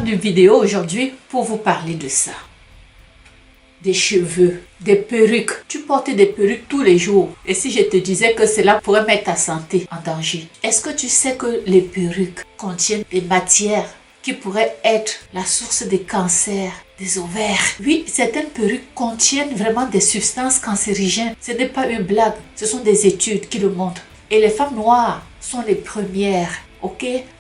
prendre une vidéo aujourd'hui pour vous parler de ça. Des cheveux, des perruques. Tu portes des perruques tous les jours. Et si je te disais que cela pourrait mettre ta santé en danger? Est-ce que tu sais que les perruques contiennent des matières qui pourraient être la source des cancers des ovaires? Oui, certaines perruques contiennent vraiment des substances cancérigènes. Ce n'est pas une blague, ce sont des études qui le montrent. Et les femmes noires sont les premières,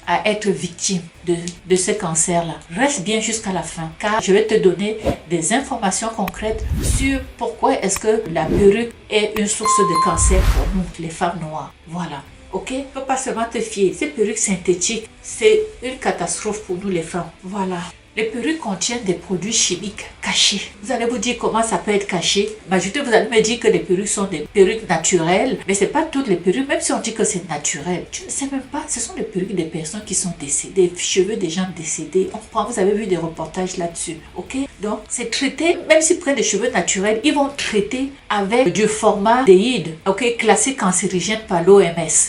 à être victimes de ce cancer-là. Reste bien jusqu'à la fin, car je vais te donner des informations concrètes sur pourquoi est-ce que la perruque est une source de cancer pour nous, les femmes noires. Voilà. Il ne faut pas seulement te fier. Ces perruques synthétiques, c'est une catastrophe pour nous les femmes. Voilà. Les perruques contiennent des produits chimiques cachés. Vous allez vous dire comment ça peut être caché. Vous allez me dire que les perruques sont des perruques naturelles. Mais ce n'est pas toutes les perruques, même si on dit que c'est naturel. Tu ne sais même pas, ce sont les perruques des personnes qui sont décédées, des cheveux des gens décédés. Vous avez vu des reportages là-dessus. Donc, c'est traité, même s'ils prennent des cheveux naturels, ils vont traiter avec du formaldéhyde, classé cancérigène par l'OMS.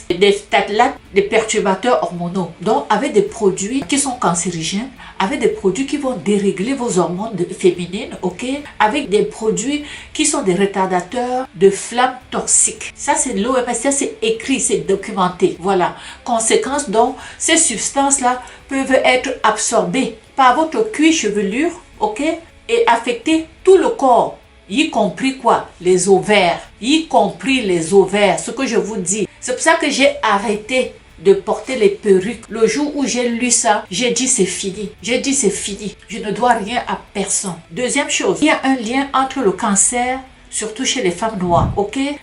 Des stalates, des perturbateurs hormonaux. Donc, avec des produits qui sont cancérigènes, avec des produits qui vont dérégler vos hormones féminines, avec des produits qui sont des retardateurs de flammes toxiques. Ça, c'est l'OMS, ça c'est écrit, c'est documenté. Voilà. Conséquence, donc, ces substances-là peuvent être absorbées par votre cuir chevelure, et affecter tout le corps, y compris quoi? Les ovaires, y compris les ovaires, ce que je vous dis. C'est pour ça que j'ai arrêté de porter les perruques. Le jour où j'ai lu ça, j'ai dit c'est fini. J'ai dit c'est fini. Je ne dois rien à personne. Deuxième chose, il y a un lien entre le cancer, surtout chez les femmes noires.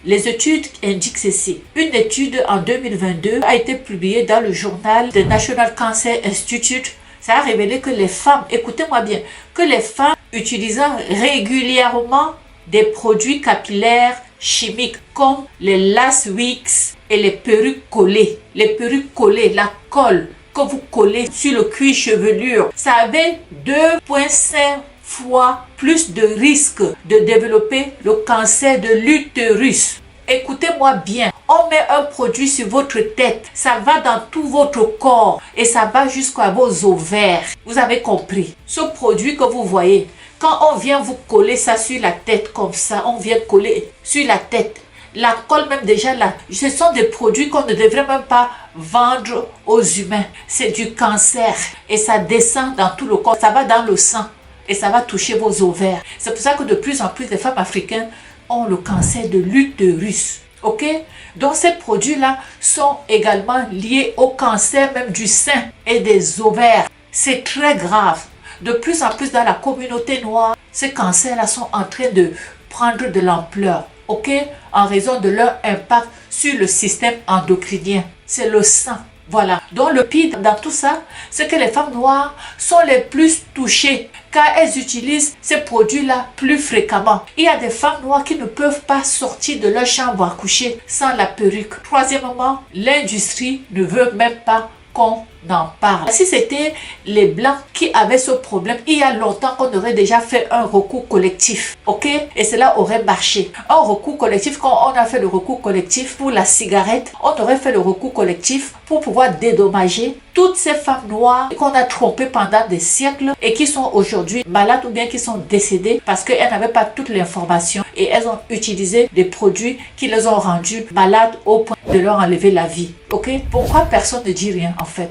Les études indiquent ceci. Une étude en 2022 a été publiée dans le journal The National Cancer Institute. Ça a révélé que les femmes, écoutez-moi bien, que les femmes utilisant régulièrement des produits capillaires chimiques comme les lace wigs et les perruques collées. Les perruques collées, la colle que vous collez sur le cuir chevelure, ça avait 2,5 fois plus de risque de développer le cancer de l'utérus. Écoutez-moi bien, on met un produit sur votre tête, ça va dans tout votre corps et ça va jusqu'à vos ovaires. Vous avez compris? Ce produit que vous voyez, quand on vient vous coller ça sur la tête comme ça, on vient coller sur la tête. La colle même déjà là, ce sont des produits qu'on ne devrait même pas vendre aux humains. C'est du cancer et ça descend dans tout le corps, ça va dans le sang et ça va toucher vos ovaires. C'est pour ça que de plus en plus les femmes africaines ont le cancer de l'utérus. Donc ces produits-là sont également liés au cancer même du sein et des ovaires. C'est très grave. De plus en plus dans la communauté noire, ces cancers-là sont en train de prendre de l'ampleur. En raison de leur impact sur le système endocrinien. C'est le sang. Voilà. Donc le pire dans tout ça, c'est que les femmes noires sont les plus touchées car elles utilisent ces produits-là plus fréquemment. Il y a des femmes noires qui ne peuvent pas sortir de leur chambre à coucher sans la perruque. Troisièmement, l'industrie ne veut même pas qu'on en parle. Si c'était les blancs qui avaient ce problème, il y a longtemps qu'on aurait déjà fait un recours collectif, et cela aurait marché. Un recours collectif, quand on a fait le recours collectif pour la cigarette, on aurait fait le recours collectif pour pouvoir dédommager toutes ces femmes noires qu'on a trompées pendant des siècles et qui sont aujourd'hui malades ou bien qui sont décédées parce qu'elles n'avaient pas toute l'information et elles ont utilisé des produits qui les ont rendues malades au point de leur enlever la vie. Pourquoi personne ne dit rien en fait?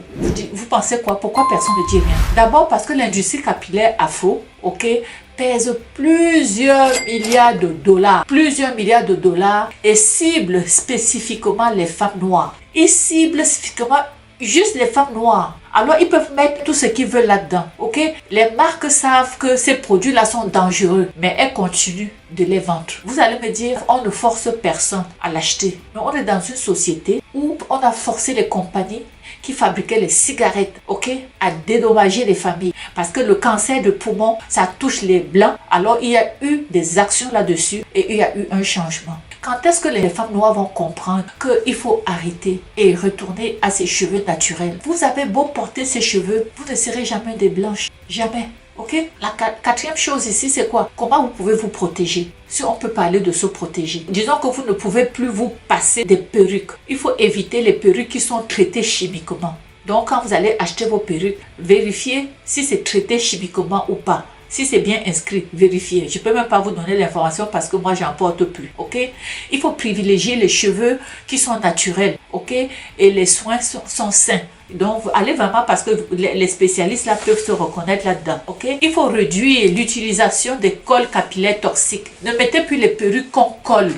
Vous pensez quoi? Pourquoi personne ne dit rien? D'abord parce que l'industrie capillaire afro, pèse plusieurs milliards de dollars et cible spécifiquement les femmes noires. Ils ciblent spécifiquement juste les femmes noires. Alors ils peuvent mettre tout ce qu'ils veulent là-dedans. Les marques savent que ces produits-là sont dangereux, mais elles continuent de les vendre. Vous allez me dire, on ne force personne à l'acheter. Mais on est dans une société où on a forcé les compagnies qui fabriquaient les cigarettes, à dédommager les familles. Parce que le cancer de poumon, ça touche les blancs. Alors il y a eu des actions là-dessus et il y a eu un changement. Quand est-ce que les femmes noires vont comprendre qu'il faut arrêter et retourner à ses cheveux naturels? Vous avez beau porter ces cheveux, vous ne serez jamais des blanches. Jamais. La quatrième chose ici, c'est quoi? Comment vous pouvez vous protéger? Si on peut parler de se protéger. Disons que vous ne pouvez plus vous passer des perruques. Il faut éviter les perruques qui sont traitées chimiquement. Donc, quand vous allez acheter vos perruques, vérifiez si c'est traité chimiquement ou pas. Si c'est bien inscrit, vérifiez. Je ne peux même pas vous donner l'information parce que moi, j'en porte plus, ok? Il faut privilégier les cheveux qui sont naturels, ok? Et les soins sont sains. Donc, allez vraiment parce que les spécialistes là peuvent se reconnaître là-dedans, ok? Il faut réduire l'utilisation des cols capillaires toxiques. Ne mettez plus les perruques qu'on colle.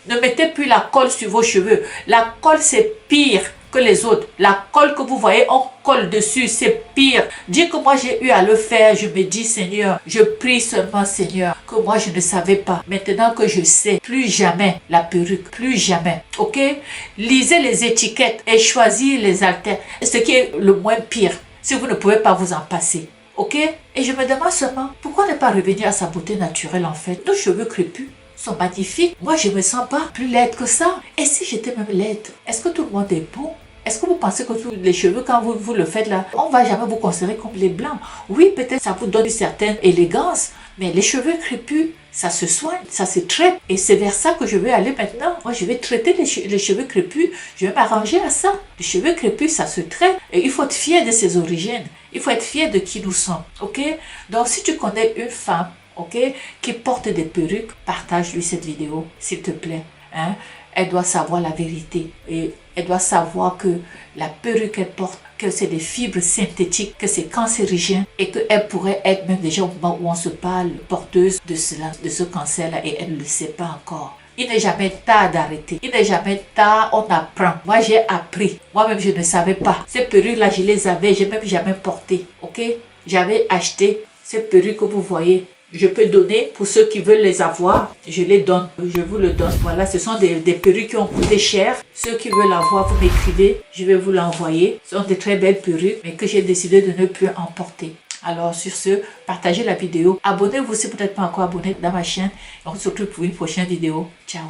Ne mettez plus la colle sur vos cheveux. La colle, c'est pire que les autres. La colle que vous voyez, on colle dessus, c'est pire. Dire que moi j'ai eu à le faire, je me dis Seigneur, je prie seulement Seigneur, que moi je ne savais pas. Maintenant que je sais, plus jamais la perruque, plus jamais. Ok? Lisez les étiquettes et choisissez les haltères. Ce qui est le moins pire, si vous ne pouvez pas vous en passer. Ok? Et je me demande seulement, pourquoi ne pas revenir à sa beauté naturelle en fait? Nos cheveux crépus sont magnifiques. Moi, je me sens pas plus laide que ça. Et si j'étais même laide, est-ce que tout le monde est beau? Est-ce que vous pensez que tous les cheveux, quand vous le faites là, on va jamais vous considérer comme les blancs? Oui, peut-être ça vous donne une certaine élégance, mais les cheveux crépus, ça se soigne, ça se traite. Et c'est vers ça que je vais aller maintenant. Moi, je vais traiter les cheveux crépus. Je vais m'arranger à ça. Les cheveux crépus, ça se traite. Et il faut être fier de ses origines. Il faut être fier de qui nous sommes. Ok? Donc, si tu connais une femme, ok, qui porte des perruques, partage-lui cette vidéo, s'il te plaît. Hein? Elle doit savoir la vérité et elle doit savoir que la perruque qu'elle porte, que c'est des fibres synthétiques, que c'est cancérigène et qu'elle pourrait être même déjà au moment où on se parle porteuse de cela, de ce cancer-là et elle ne le sait pas encore. Il n'est jamais tard d'arrêter. Il n'est jamais tard, on apprend. Moi, j'ai appris. Moi-même, je ne savais pas. Ces perruques-là, je les avais, j'ai même jamais porté. Ok? J'avais acheté ces perruques que vous voyez. Je peux donner pour ceux qui veulent les avoir. Je les donne. Je vous le donne. Voilà, ce sont des perruques qui ont coûté cher. Ceux qui veulent avoir, vous m'écrivez. Je vais vous l'envoyer. Ce sont des très belles perruques, mais que j'ai décidé de ne plus en porter. Alors, sur ce, partagez la vidéo. Abonnez-vous si vous n'êtes pas encore abonné dans ma chaine. On se retrouve pour une prochaine vidéo. Ciao.